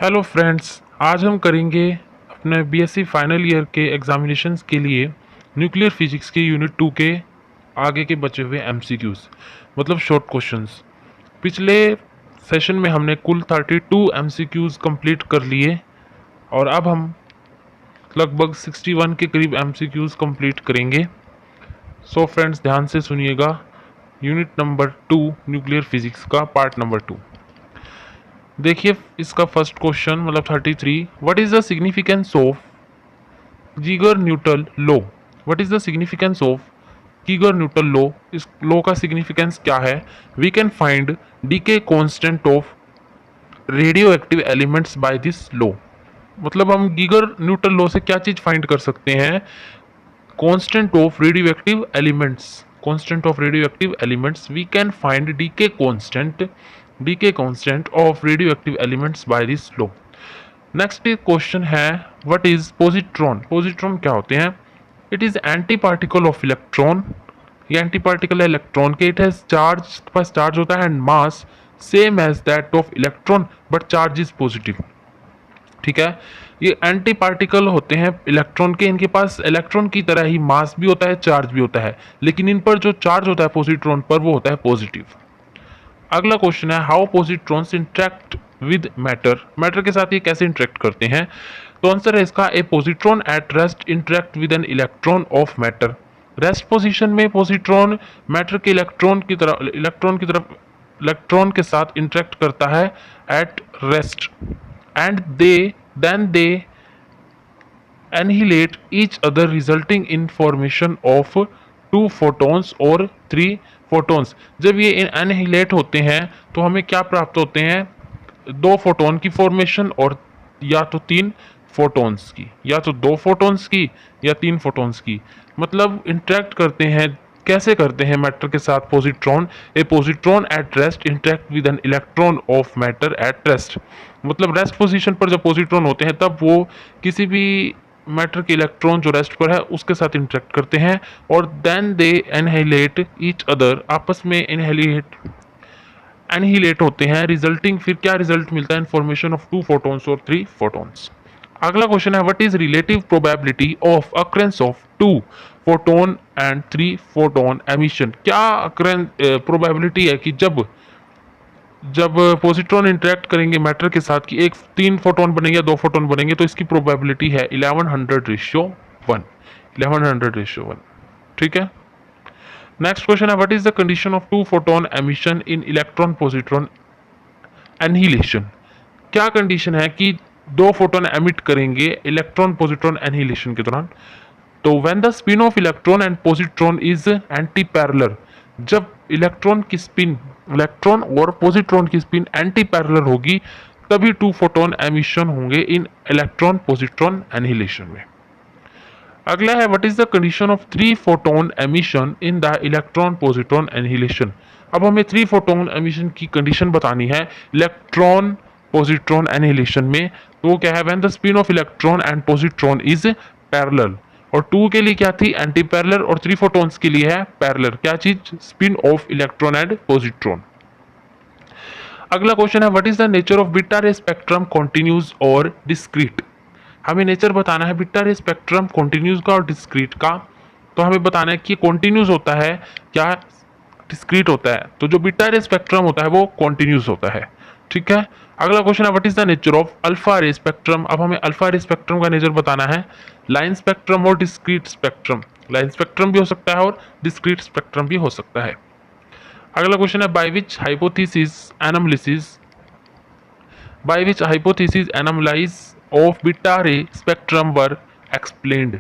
Hello friends, आज हम करेंगे अपने बीएससी फाइनल ईयर के एग्जामिनेशंस के लिए न्यूक्लियर फिजिक्स के यूनिट 2 के आगे के बचे हुए एमसीक्यूज मतलब शॉर्ट क्वेश्चंस। पिछले सेशन में हमने कुल 32 एमसीक्यूज कंप्लीट कर लिए और अब हम लगभग 61 के करीब एमसीक्यूज कंप्लीट करेंगे। सो फ्रेंड्स, ध्यान से सुनिएगा। यूनिट नंबर 2 न्यूक्लियर फिजिक्स का पार्ट नंबर 2। देखिए इसका फर्स्ट क्वेश्चन मतलब 33, what is the significance of Geiger Nuttall law. What is the significance of Geiger Nuttall law. इस लॉ का सिग्निफिकेंस क्या है। We can find decay constant of radioactive elements by this law. मतलब हम Geiger Nuttall law से क्या चीज find कर सकते हैं। Constant of radioactive elements, constant of radioactive elements, we can find decay constant of radioactive elements by this law. Next question है, what is positron. Positron क्या होते हैं। It is antiparticle of electron. ये antiparticle है electron के। It has charge, पास charge होता है and mass same as that of electron but charge is positive. ठीक है, ये एंटी पार्टिकल होते हैं इलेक्ट्रॉन के। इनके पास इलेक्ट्रॉन की तरह ही मास भी होता है, चार्ज भी होता है, लेकिन इन पर जो चार्ज होता है पॉजिट्रॉन पर वो होता है पॉजिटिव। अगला क्वेश्चन है, how positrons interact with matter. Matter के साथ ये कैसे इंटरेक्ट करते हैं। तो आंसर है इसका, a positron at rest interact with an electron of matter. Rest position में पॉजिट्रॉन मैटर के इलेक्ट्रॉन के साथ इंटरेक्ट करता है at rest and they annihilate each other resulting in formation of 2 photons और 3 photons। जब ये annihilate होते हैं तो हमें क्या प्राप्त होते हैं, 2 फोटोन की फॉर्मेशन और या तो 3 फोटोन्स की, या तो 2 फोटोन्स की या 3 फोटोन्स की। मतलब इंटरेक्ट करते हैं, कैसे करते हैं मैटर के साथ positron. A positron at rest interact with an electron of matter at rest. मतलब रेस्ट पोजीशन पर जब पॉजिट्रॉन होते हैं तब वो किसी भी मैटर के इलेक्ट्रॉन जो रेस्ट पर है उसके साथ इंटरेक्ट करते हैं और then they annihilate each other, आपस में एनहिलेट होते हैं। रिजल्टिंग, फिर क्या रिजल्ट मिलता है, फॉर्मेशन ऑफ 2 फोटोन्स और 3 फोटोन्स। अगला क्वेश्चन है, what is relative probability of occurrence of 2 photon and 3 photon emission. क्या प्रोबेबिलिटी है कि जब पॉजिट्रॉन इंटरेक्ट करेंगे मैटर के साथ कि एक 3 फोटोन बनेंगे या 2 फोटोन बनेंगे, तो इसकी प्रोबेबिलिटी है 1100:1। 1100:1। ठीक है। नेक्स्ट क्वेश्चन है, what is the condition of 2 photon emission in electron positron annihilation. क्या कंडीशन है कि 2 फोटोन एमिट करेंगे इलेक्ट्रॉन पॉजिट्रॉन एनहिलेशन के दौरान। तो when the spin off electron and positron is anti parallel. जब इलेक्ट्रॉन और पॉजिट्रॉन की स्पिन एंटी पैरेलल होगी तभी 2 फोटोन एमिशन होंगे इन इलेक्ट्रॉन पॉजिट्रॉन एनहिलेशन में। अगला है, what is the condition of 3 photon emission in the electron positron annihilation. अब हमें 3 फोटोन एमिशन की कंडीशन बतानी है इलेक्ट्रॉन पॉजिट्रॉन एनहिलेशन में। तो वो क्या है, when the spin off electron and positron is parallel. और 2 के लिए क्या थी, एंटी पैरेलल, और 3 फोटोन्स के लिए है पैरेलल। क्या चीज, spin off electron and positron. अगला क्वेश्चन है, what is the nature of beta रे स्पेक्ट्रम कॉन्टिन्यूस और डिस्क्रीट। हमें नेचर बताना है बीटा रे स्पेक्ट्रम कॉन्टिन्यूस का और डिस्क्रीट का। तो हमें बताना है कि कॉन्टिन्यूस होता है क्या डिस्क्रीट होता है। तो जो बीटा रे स्पेक्ट्रम होता है वो कॉन्टिन्यूस होता है। ठीक है। अगला क्वेश्चन है, what is the nature of alpha रे स्पेक्ट्रम। अब हमें अल्फा रे स्पेक्ट्रम का नेचर बताना है। लाइन स्पेक्ट्रम और डिस्क्रीट स्पेक्ट्रम। लाइन स्पेक्ट्रम भी हो सकता है और डिस्क्रीट स्पेक्ट्रम भी हो सकता है। अगला क्वेश्चन है, by which hypothesis analysis of beta ray spectrum were explained।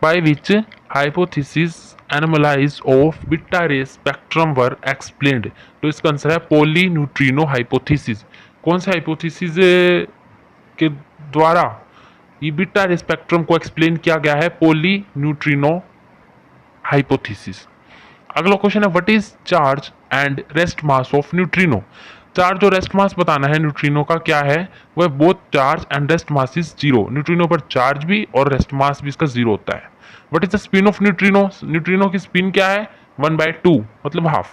by which hypothesis analysis of beta ray spectrum were explained। तो इसका आंसर है पॉली न्यूट्रिनो हाइपोथेसिस। कौन सा हाइपोथेसिस के द्वारा ये बीटा रे स्पेक्ट्रम को एक्सप्लेन किया गया है, पॉली न्यूट्रिनो हाइपोथेसिस। अगला क्वेश्चन है, what is charge and rest mass of neutrino. Charge और रेस्ट मास बताना है न्यूट्रिनो का क्या है, वह both charge and rest mass is 0। Neutrino पर चार्ज भी और रेस्ट मास भी इसका 0 होता है। What is the spin off neutrino. Neutrino की स्पिन क्या है, 1/2 मतलब हाफ।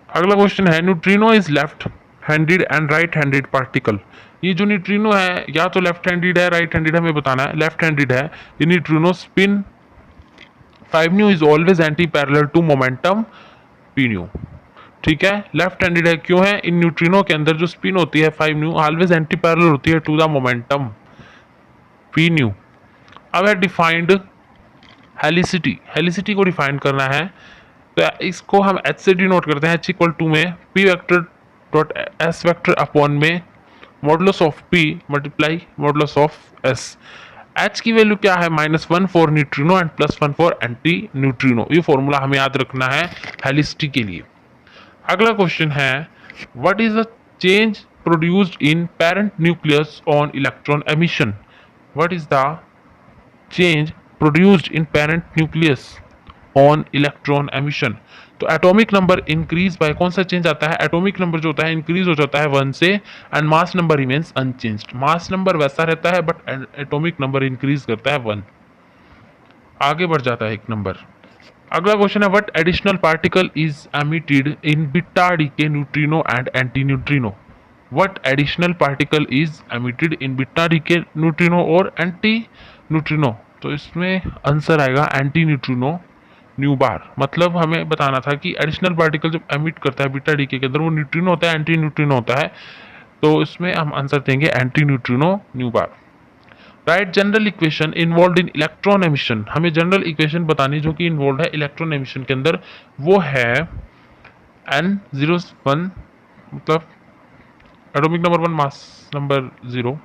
अगला क्वेश्चन है, neutrino is left handed and right handed particle. ये जो न्यूट्रिनो है या तो लेफ्ट हैंडेड है राइट हैंडेड हमें बताना है। लेफ्ट हैंडेड है ये neutrino spin 5 nu is always antiparallel to momentum p nu. ठीक है, लेफ्ट हैंडेड है क्यों है, इन न्यूट्रिनो के अंदर जो स्पिन होती है 5 न्यू ऑलवेज एंटी पैरेलल होती है to the momentum p nu. अब है डिफाइंड हेलिसिटी, हेलिसिटी को डिफाइन करना है तो इसको हम एच से डिनोट करते हैं, एच इक्वल टू में P vector dot S vector upon में modulus of P multiply modulus of S. H की वैल्यू क्या है, -1 for neutrino and +1 for anti neutrino. ये फॉर्मूला हमें याद रखना है हेलिसिटी के लिए। अगला क्वेश्चन है what is the change produced in parent nucleus on electron emission. What is the change produced in parent nucleus on electron emission. तो एटॉमिक नंबर इंक्रीज बाय, कौन सा चेंज आता है, एटॉमिक नंबर जो होता है इंक्रीज हो जाता है 1 से and mass number remains unchanged. Mass number वैसा रहता है बट एटॉमिक नंबर इंक्रीज करता है 1, आगे बढ़ जाता है एक नंबर। अगला क्वेश्चन है what additional particle is emitted in beta decay neutrino and anti neutrino. What additional particle is emitted in beta decay neutrino और एंटी न्यूट्रिनो। तो इसमें आंसर आएगा एंटी न्यूट्रिनो न्यू बार। मतलब हमें बताना था कि एडिशनल पार्टिकल जब एमिट करता है बीटा डीके के अंदर वो न्यूट्रिनो होता है, एंटी न्यूट्रिनो होता है, तो इसमें हम आंसर देंगे एंटी न्यूट्रिनो न्यू बार। राइट जनरल इक्वेशन इन्वॉल्व इन इलेक्ट्रॉन एमिशन, हमें जनरल इक्वेशन बतानी जो कि इन्वॉल्व है इलेक्ट्रॉन एमिशन के अंदर, वो है N01 मतलब atomic number 1 mass number 0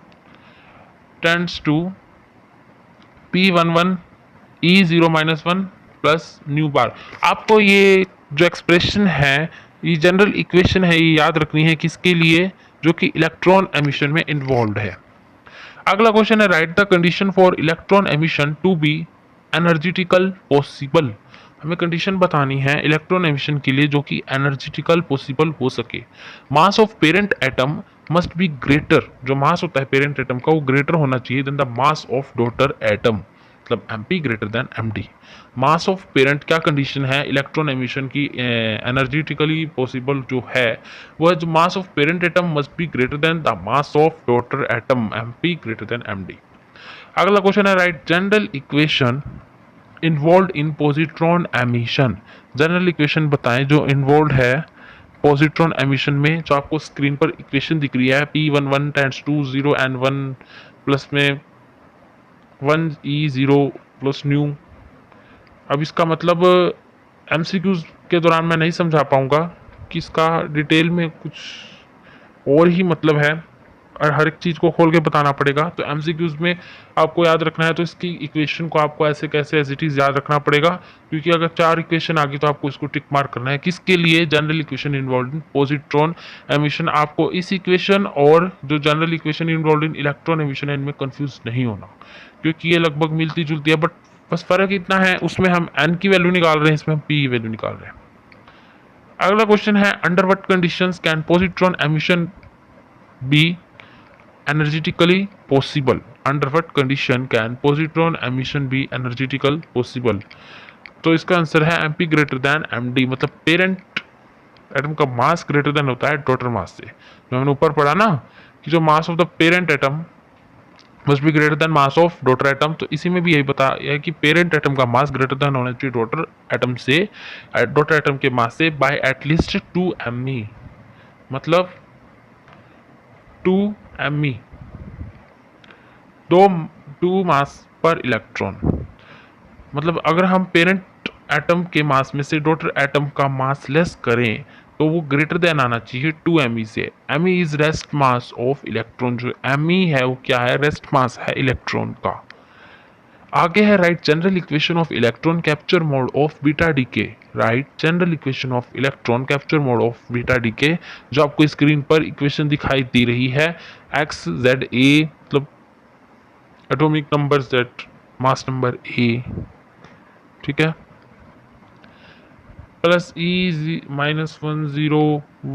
tends to P11 E0-1 plus nu bar. आपको ये जो एक्सप्रेशन है ये जनरल इक्वेशन है, ये याद रखनी है किसके लिए, जो कि इलेक्ट्रॉन एमिशन में इन्वॉल्व है। अगला क्वेश्चन है write the condition for electron emission to be energetical possible. हमें कंडीशन बतानी है इलेक्ट्रॉन एमिशन के लिए जो कि एनर्जेटिकल पॉसिबल हो सके। मास of parent atom must be greater, जो मास होता है पेरेंट एटम का वो ग्रेटर होना चाहिए than the mass of daughter atom, मतलब mp greater than md। Mass of parent क्या कंडीशन है इलेक्ट्रॉन एमिशन की एनर्जेटिकली पॉसिबल जो है वो है जो mass of parent atom must be greater than the mass of daughter atom mp greater than md। अगला क्वेश्चन है write general equation involve in positron emission. General equation बताएं जो इन्वॉल्व है पॉजिट्रॉन एमिशन में, जो आपको स्क्रीन पर equation दिख रही है P11 tends to 0 and 1 plus में 1E0 प्लस न्यू। अब इसका मतलब MCQs के दौरान मैं नहीं समझा पाऊंगा कि इसका डिटेल में कुछ और ही मतलब है और हर एक चीज़ को खोल के बताना पड़ेगा। तो MCQs में आपको याद रखना है तो इसकी इक्वेशन को आपको ऐसे कैसे एज इट इज़ याद रखना पड़ेगा, क्योंकि अगर 4 इक्वेशन आ गई तो आपको इसको टिक मार्क करना है। किसके लिए, general equation involve in positron emission. आपको इस इक्वेशन और जो जनरल इक्वेशन इन्वॉल्व इन इलेक्ट्रॉन एमिशन है इनमें कंफ्यूज नहीं होना, क्योंकि ये लगभग मिलती जुलती है, बट बस फर्क इतना है उसमें हम n की वैल्यू निकाल रहे हैं, इसमें हम p की वैल्यू निकाल रहे हैं। अगला क्वेश्चन है under what conditions can positron emission be energetically possible. Under what condition can positron emission be energetical possible. तो इसका आंसर है mp ग्रेटर देन md, मतलब पेरेंट एटम का मास ग्रेटर देन होता है डॉटर मास से। जो हमने ऊपर पढ़ा ना कि जो mass of the parent atom must be greater then mass of daughter atom, तो इसी में भी यही बताया है कि पेरेंट एटम का मास ग्रेटर देन होना चाहिए डॉटर एटम से, डॉटर एटम के मास से बाय एटलीस्ट 2 me, मतलब 2 me, 2 मास पर इलेक्ट्रॉन। मतलब अगर हम पेरेंट एटम के मास में से डॉटर एटम का मास लेस करें तो वो ग्रेटर देन आना चाहिए 2 me से। me is rest mass of electron, जो me है वो क्या है, रेस्ट मास है इलेक्ट्रॉन का। आगे है write general equation of electron capture mode of beta decay. Right general equation of electron capture mode of beta decay, जो आपको स्क्रीन पर इक्वेशन दिखाई दे रही है XZA, मतलब atomic number Z, mass number A, ठीक है, plus E-10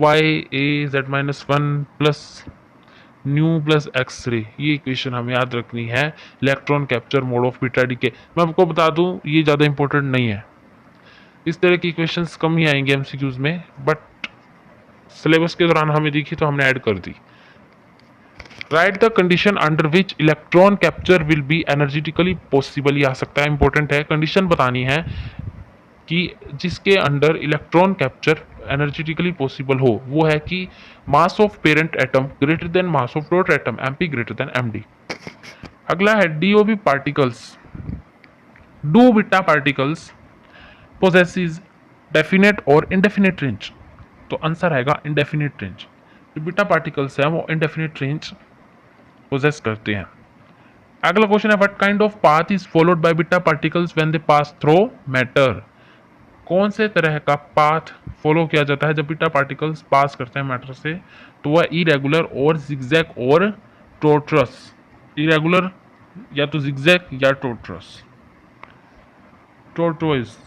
YAZ-1 plus new plus X ray. ये इक्वेशन हमें याद रखनी है electron capture mode of beta decay. मैं आपको बता दूं ये ज़्यादा इंपॉर्टेंट नहीं है, इस तरह की इक्वेशंस कम ही आएंगे MCQs में, बट सिलेबस के दौरान हमें दिखी तो हमने ऐड कर दी। Write the condition under which electron capture will be energetically possible, ये आ सकता है, इंपॉर्टेंट है। कंडीशन बतानी है कि जिसके under electron capture energetically possible हो, वो है कि मास of parent atom greater then mass of daughter atom, MP greater than MD. अगला है DOB particles, do beta particles possesses definite और indefinite रेंज, तो आंसर आएगा indefinite रेंज। जो बीटा पार्टिकल्स हैं वो indefinite रेंज पोजेस करते हैं। अगला क्वेश्चन है what kind of path is followed by beta particles when they pass through matter, कौन से तरह का पाथ फॉलो किया जाता है जब बीटा पार्टिकल्स पास करते हैं मैटर से, तो वह इरेगुलर और जिगजैग और टॉर्टरस, इरेगुलर या तो जिगजैग या टॉर्टरस, टॉर्टोइज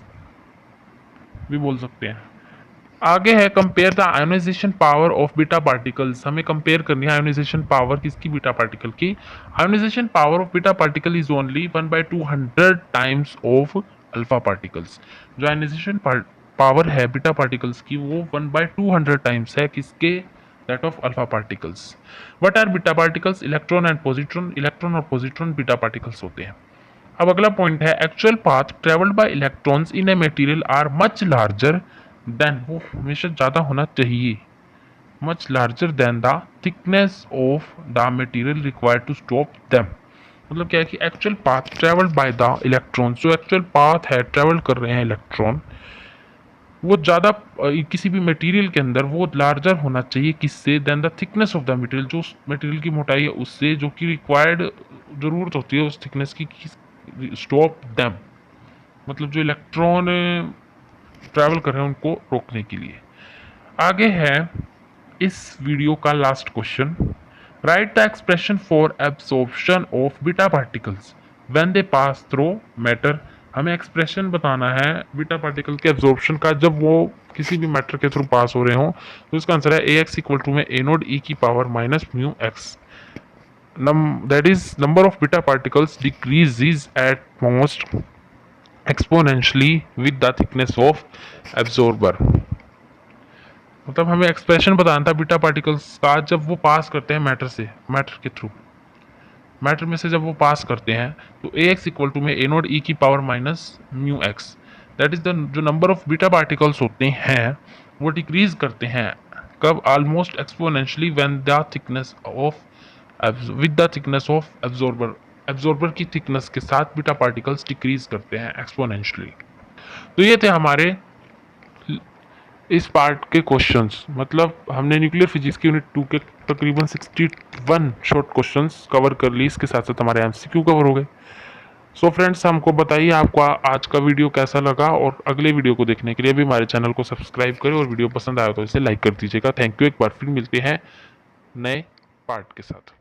भी बोल सकते हैं। आगे है compare the ionisation power of beta particles, हमें कंपेयर करनी है आयोनाइजेशन पावर किसकी, बीटा पार्टिकल की। Ionisation power of beta particle is only 1/200 times of alpha particles, जो आयोनाइजेशन पावर है बीटा पार्टिकल्स की वो 1/200 टाइम्स है किसके, that of alpha particles. What are beta particles, electron and positron, electron और positron beta particles होते हैं। अब अगला पॉइंट है actual path travelled bye electrons in a material are much larger than, वो हमेशा ज़्यादा होना चाहिए, much larger than the thickness of the material required to stop them. मतलब क्या है कि actual path travelled by the electrons, जो एक्चुअल पाथ है ट्रेवल कर रहे हैं इलेक्ट्रॉन, वो ज़्यादा किसी भी मटेरियल के अंदर वो लार्जर होना चाहिए किससे, than the thickness of the material, जो उस मटेरियल की मोटाई है उससे, जो कि रिक्वायर्ड ज़रूरत होती है उस थिकनेस की स्टॉप देम, मतलब जो इलेक्ट्रॉन ट्रैवल कर रहे हैं उनको रोकने के लिए। आगे है इस वीडियो का last question, right the expression for absorption of beta particles when they pass through matter, हमें एक्सप्रेशन बताना है बीटा पार्टिकल के एब्जॉर्प्शन का जब वो किसी भी मैटर के थ्रू पास हो रहे हों, तो इसका आंसर है ए एक्स इक्वल टू में ए नोट ई की power minus mu x, that is number of beta particles decreases at most exponentially with the thickness of absorber। मतलब हमें एक्सप्रेशन बताना था बीटा पार्टिकल्स का जब वो पास करते हैं मैटर से, मैटर के थ्रू, मैटर में से जब वो पास करते हैं, तो ए एक्स इक्वल टू में ए नोट ई की power minus mu x, that is the जो नंबर ऑफ बीटा पार्टिकल्स होते हैं वो डिक्रीज करते हैं कब, almost exponentially when the thickness of with the thickness of absorber, absorber की थिकनेस के साथ बीटा पार्टिकल्स डिक्रीज करते हैं एक्सपोनेंशियली। तो ये थे हमारे इस पार्ट के क्वेश्चंस, मतलब हमने न्यूक्लियर फिजिक्स की यूनिट 2 के तकरीबन 61 शॉर्ट क्वेश्चंस कवर कर ली, इसके साथ साथ हमारे एमसीक्यू कवर हो गए। सो फ्रेंड्स, हमको बताइए आपको आज का वीडियो कैसा लगा, और अगले वीडियो को देखने के लिए भी हमारे चैनल को सब्सक्राइब करें, और वीडियो पसंद आया तो इसे लाइक कर दीजिएगा। थैंक यू, एक बार फिर मिलते हैं नए पार्ट के साथ।